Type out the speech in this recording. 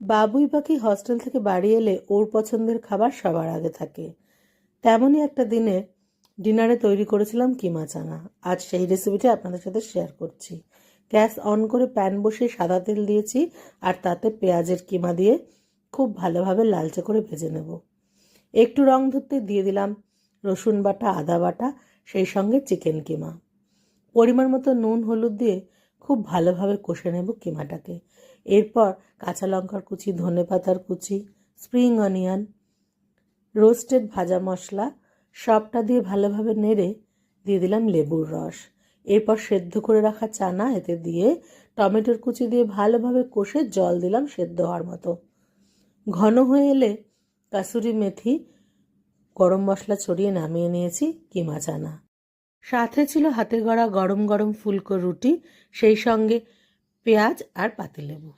বাবুই পাখি হস্টেল থেকে বাড়ি এলে ওর পছন্দের খাবার সবার আগে থাকে। তেমনই একটা দিনে ডিনারে তৈরি করেছিলাম কিমা চানা। আজ সেই রেসিপিটা আপনাদের সাথে শেয়ার করছি। গ্যাস অন করে প্যান বসিয়ে সাদা তেল দিয়েছি, আর তাতে পেঁয়াজের কিমা দিয়ে খুব ভালোভাবে লালচে করে ভেজে নেব। একটু রং ধরতে দিয়ে দিলাম রসুন বাটা, আদা বাটা, সেই সঙ্গে চিকেন কিমা। পরিমাণ মতো নুন হলুদ দিয়ে খুব ভালোভাবে কষে নেব কিমাটাকে। এরপর কাঁচা লঙ্কার কুচি, ধনে পাতার কুচি, স্প্রিং অনিয়ন, রোস্টেড ভাজা মশলা সবটা দিয়ে ভালোভাবে নেড়ে দিয়ে দিলাম লেবুর রস। এরপর সেদ্ধ করে রাখা চানা এতে দিয়ে টমেটোর কুচি দিয়ে ভালোভাবে কষে জল দিলাম সেদ্ধ হওয়ার মতো। ঘন হয়ে এলে কাসুরি মেথি, গরম মশলা ছড়িয়ে নামিয়ে নিয়েছি কিমা চানা। সাথে ছিল হাতে গড়া গরম গরম ফুলকো রুটি, সেই সঙ্গে পেঁয়াজ আর পাতিলেবু।